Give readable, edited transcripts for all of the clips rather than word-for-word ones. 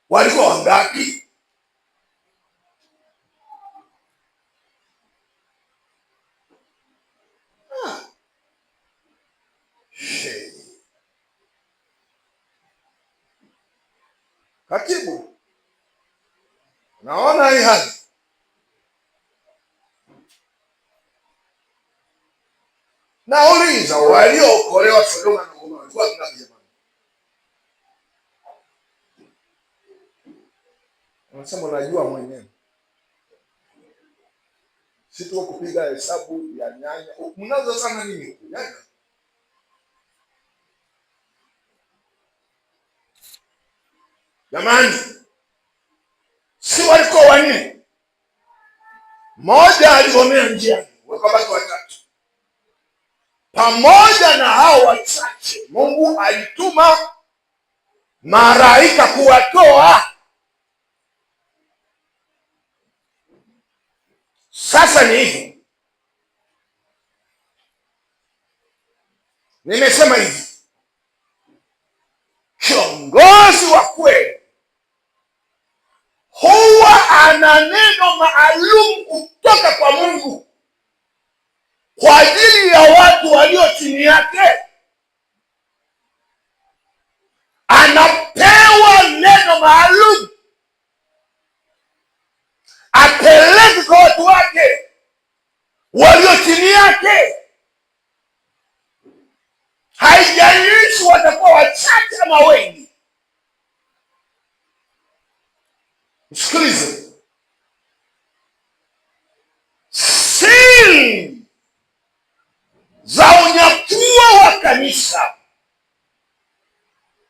walikuwa wangapi? Katibu, naona hii hali nauliza, waliookolewa Sodoma na Gomora walikuwa ngapi jamani? Unasema unajua mwenyewe, si tu kupiga hesabu ya nyanya. Mnazo sana nini nyanya? Jamani, si walikuwa wanne? Mmoja aligomea njiani, wakabaki watatu. Pamoja na hao wachache, Mungu alituma malaika kuwatoa. Sasa ni hivi, nimesema hivi, kiongozi wa kweli huwa ana neno maalum kutoka kwa Mungu kwa ajili ya watu walio chini yake. Anapewa neno maalum apeleke kwa watu wake walio chini yake. Haijalishi watakuwa wachache ama wengi. Msikilize, siri za unyakuo wa kanisa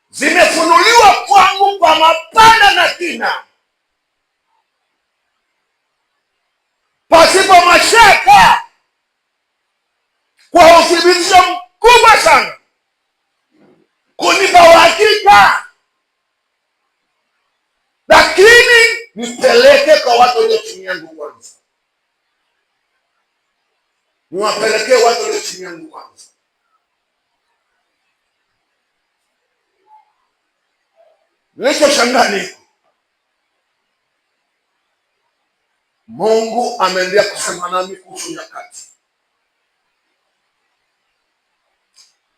zimefunuliwa kwangu kwa mapana na kina, pasipo mashaka, kwa uthibitisho mkubwa sana, kunipa uhakika. Lakini nipeleke kwa watu walio chini yangu kwanza, niwapelekee watu walio chini yangu kwanza. Nilichoshangaa ni Mungu ameendelea kusema nami kuhusu nyakati.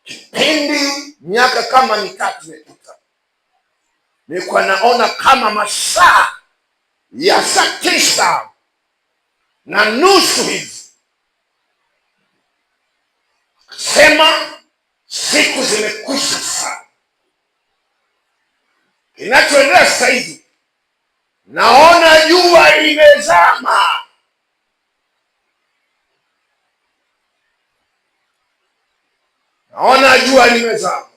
Kipindi miaka kama mitatu imepita, nilikuwa naona kama masaa ya saa 9:30 hivi, sema siku zimekwisha sana. Kinachoendelea sasa hivi, naona jua limezama. Naona jua limezama.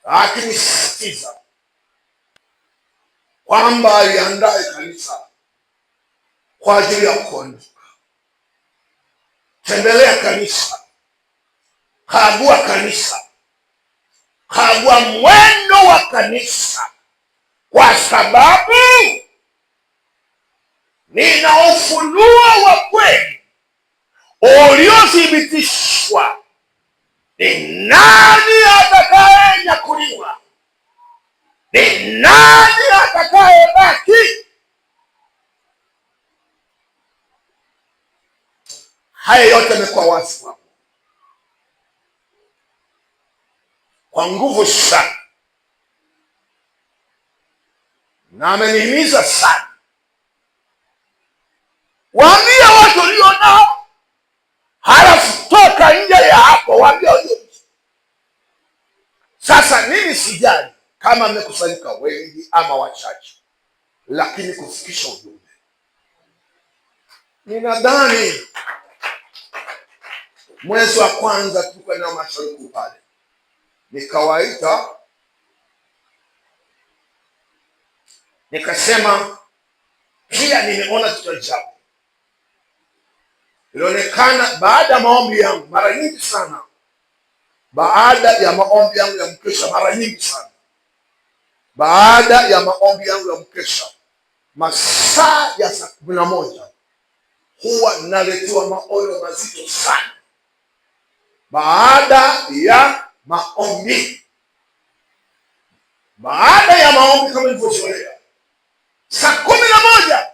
Lakini sisitiza kwamba aliandae kanisa kwa ajili ya kuondoka. Tembelea kanisa, kagua kanisa, kagua mwendo wa kanisa, kwa sababu nina ufunuo wa kweli uliothibitishwa. Ni nani atakayenyakuliwa? Ni nani atakayebaki? Haya yote yamekuwa wazi kwa nguvu sana, na amenihimiza sana, waambie watu walio nao, halafu toka nje ya hapo waambie walio. Sasa mimi sijali kama mmekusanyika wengi ama wachache, lakini kufikisha ujumbe. Ninadhani mwezi wa kwanza tulikuwa na mashariki pale, nikawaita nikasema, pia nimeona kitu ajabu. Ilionekana baada ya maombi yangu mara nyingi sana, baada ya maombi yangu ya mkesha mara nyingi sana, baada ya maombi yangu ya mkesha, masaa ya saa 11 huwa naletewa maono mazito sana. Baada ya maombi Baada ya maombi kama nilivyozoea, saa 11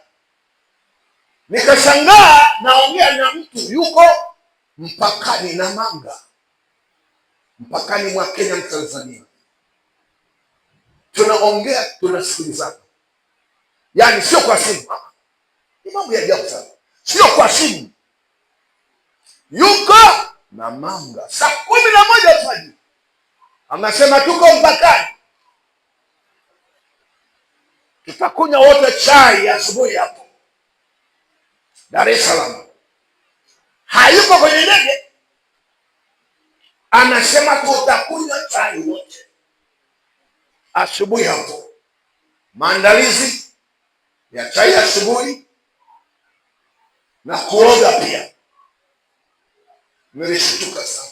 nikashangaa naongea na mtu yuko mpakani na Manga, mpakani mwa Kenya na Tanzania. Tunaongea, tunasikilizana, yaani sio kwa simu. Ni mambo ya ajabu sana, sio kwa simu. Yuko na Manga saa 11 alfajiri, anasema tuko mpakani, tutakunywa wote chai asubuhi hapo Dar es Salaam. Hayuko kwenye ndege, anasema tutakunywa chai wote asubuhi hapo. Maandalizi ya chai asubuhi na kuoga pia. Nilishtuka sana.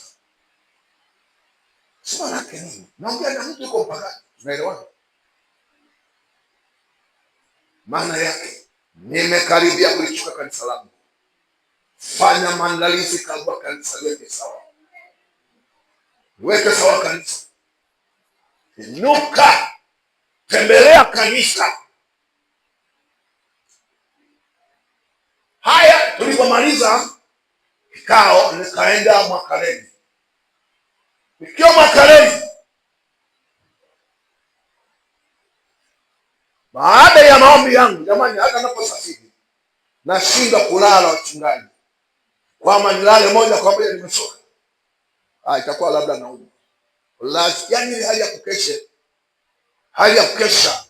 Sema lake nini? Naongea na mtu yuko mpakani, tunaelewana. Maana yake nimekaribia kulichukua kanisa langu. Fanya maandalizi kabla kanisa liweke sawa. Weke sawa kanisa. Inuka, tembelea kanisa. Haya, tulipomaliza kikao nikaenda Makaleni. Nikiwa Makaleni, baada ya maombi yangu, jamani, hata naposafiri nashindwa kulala wachungaji, kwamba nilale moja kwa moja nimechoka. Itakuwa labda nauma. Yaani hali ya kukesha, hali ya kukesha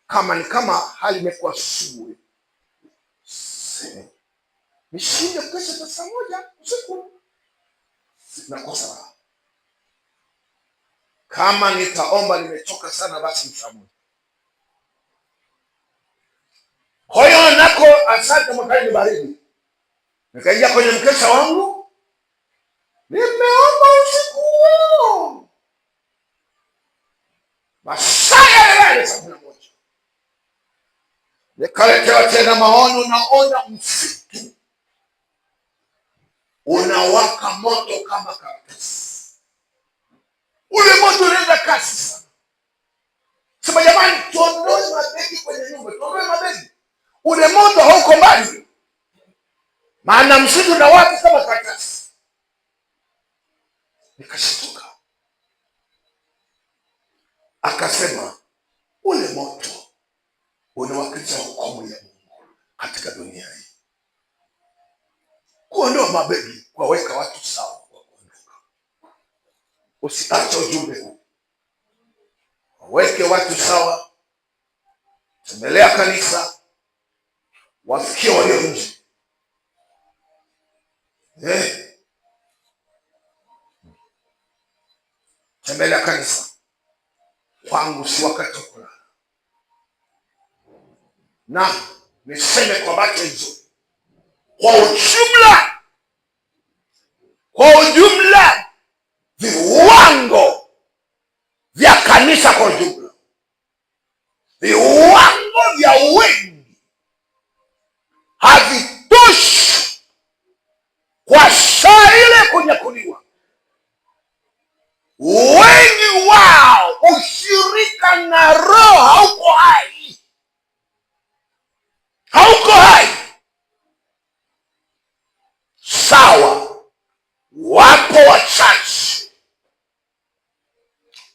kama hali imekuwa sugu. Nishinde kukesha saa 1 usiku, nakosa raha. Kama nitaomba nimechoka sana, basi saa 1. Kwa hiyo nako asante Makaleni baridi. Nikaingia kwenye mkesha wangu, nimeomba usiku huo masaa yale saa 11. Nikaletewa tena maono, naona msitu unawaka moto kama karatasi. Ule moto unaenda kasi sana. Sema jamani, tuondoe mabegi kwenye nyumba, tuondoe mabegi. Ule moto hauko mbali, maana msitu unawaka kama karatasi. Nikashtuka. Akasema ule moto unawakilisha hukumu ya Mungu katika dunia hii. Kuondoa mabegi, kuwaweka watu sawa kwa kuondoka. Usiache ujumbe huu. Waweke watu sawa. Tembelea kanisa, wafikie walio nje. Tembelea kanisa. Kwangu si wakati wa kulala. Na niseme kwa bahati nzuri, kwa ujumla viwango vya kanisa kwa ujumla, viwango vya wengi havitoshi kwa saa ile kunyakuliwa. Wengi wao ushirika na Roho hauko hai, hauko hai. Sawa, wapo wachache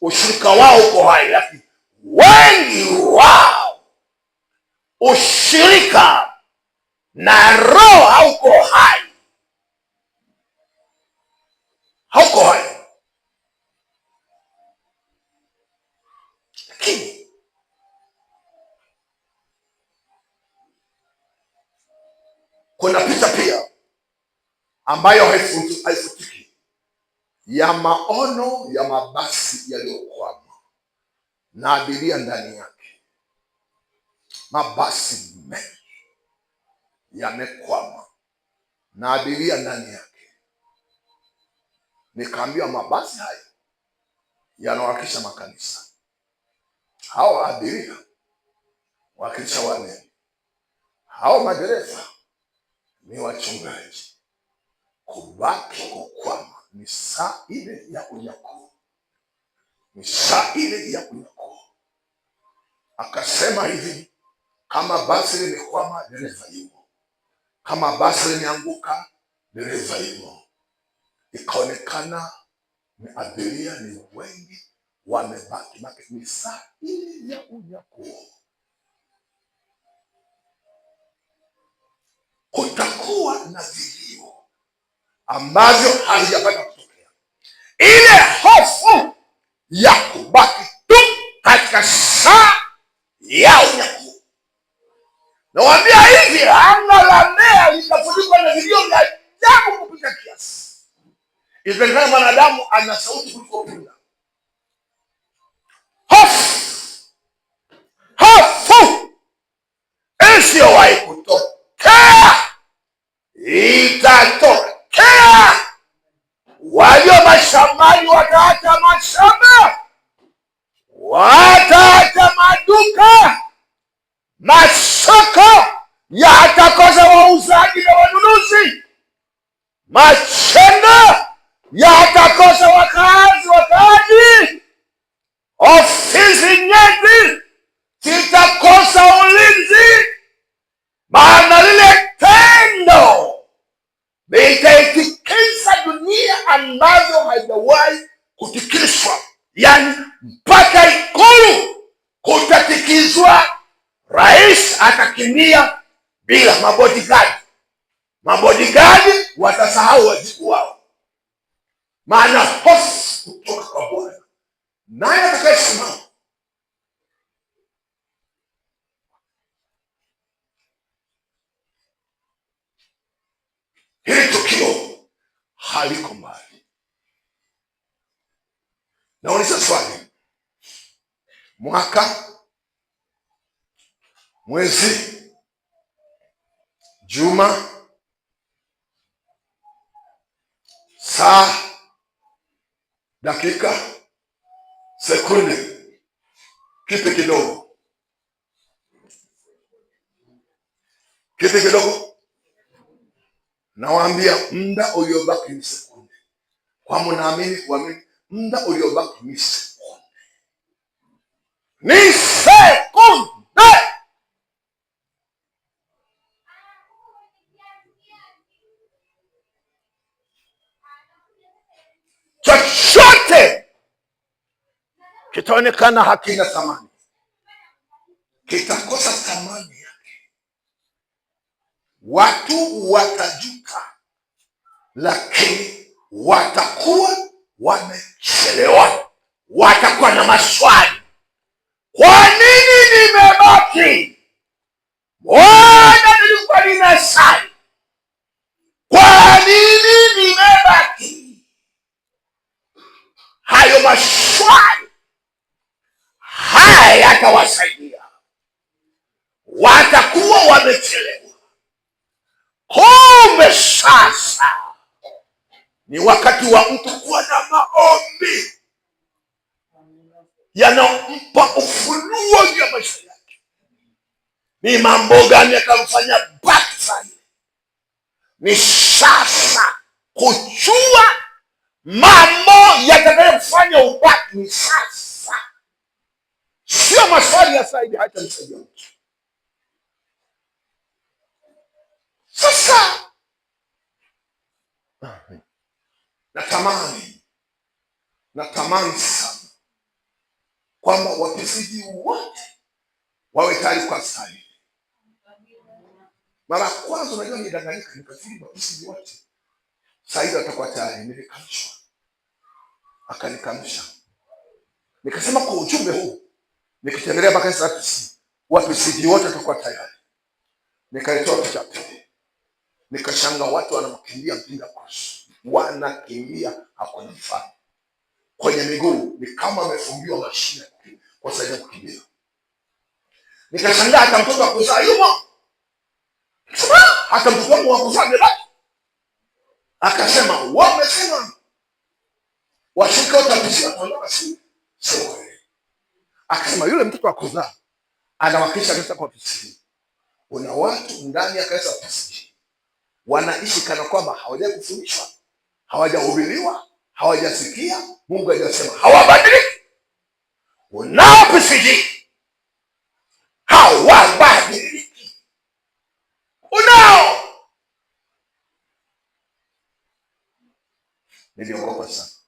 ushirika wao uko hai, lakini wengi wao ushirika na Roho hauko hai, hauko hai. Lakini kuna picha pia ambayo haifutiki ya maono ya mabasi yaliyokwama na abiria ndani yake. Mabasi mengi yamekwama na abiria ndani yake. Nikaambiwa mabasi haya yanawakilisha makanisa. Hao abiria wakilisha wanene, hao madereva ni wachungaji. Kubaki kukwama ni saa ile ya unyakuo, ni saa ile ya unyakuo. Akasema hivi, kama basi limekwama, dereva yumo; kama basi limeanguka, dereva yumo. Ikaonekana ni abiria ni wengi wamebaki, ni saa ile ya unyakuo. Kutakuwa na vilio ambavyo havijapata kutokea. Ile hofu ya kubaki tu katika saa ya unyakuo. Nawaambia hivi, anga la Mbeya litafunikwa na vilio vya ajabu kupita kiasi. Ikiwezekana mwanadamu ana sauti kuliko punda. Hofu isiyowahi kutokea itatokea. Walio mashambani wataacha mashamba, wataacha maduka, masoko yatakosa wauzaji na wanunuzi, mashamba yatakosa wakaaji, ofisi nyeti zitakosa ulinzi, maana lile tendo litaitikisa dunia ambavyo haijawahi kutikiswa. Yani mpaka Ikulu kutatikizwa, rais atakimbia bila mabodigadi. Mabodigadi watasahau wajibu wao, maana hofu kutoka kwa Bwana. Naye atakayesimama hili tukio haliko mbali. Nauliza swali, mwaka, mwezi, juma, saa, dakika, sekunde, kipi kidogo? Kipi kidogo? Nawaambia, muda uliobaki ni sekunde. Kwa mnaamini kuamini, muda uliobaki ni sekunde. Ni sekunde. Chochote kitaonekana hakina thamani, kitakosa thamani yake. Watu watajuta, lakini watakuwa wamechelewa. Watakuwa na maswali, kwa nini nimebaki? Mbona nilikuwa ninasali? Kwa nini nimebaki? Hayo maswali haya yatawasaidia. Watakuwa wamechelewa. Kumbe sasa ni wakati wa mtu kuwa na maombi yanampa ufunuo ya maisha yake. Ni mambo gani yakamfanya backslide? Ni sasa kujua mambo yatakayofanya ubaki. Ni sasa, sio maswali ya saidi hata msaidia mtu. Sasa natamani sana kwamba wapisiji wote wawe tayari kwa sali. Mara kwanza unajua nidanganyika, nikafikiri wapisiji wote sasa watakuwa tayari. Nilikamshwa, akanikamsha, nikasema kwa ujumbe huu nikitembelea mpaka sasa wapisiji wote watakuwa tayari. Nikalitoa picha pili, nikashanga watu wanamkimbia mpinga Kristo, wanakimbia hakuna mfano kwenye miguu, ni kama amefungiwa mashine kwa sababu ya kukimbia. Nikashangaa hata mtoto wa kuzaa yumo, hata mtoto wangu wa kuzaa ndani. Akasema wamesema washika utapisia kuondoka, si sio. Akasema yule mtoto wa kuzaa anawakilisha kanisa kwa ofisi. Kuna watu ndani ya kanisa ofisi wanaishi kana kwamba hawajawahi kufundishwa, hawajahubiriwa, hawajasikia Mungu hajasema, hawabadiliki. Unao PCG Niliogopa sana.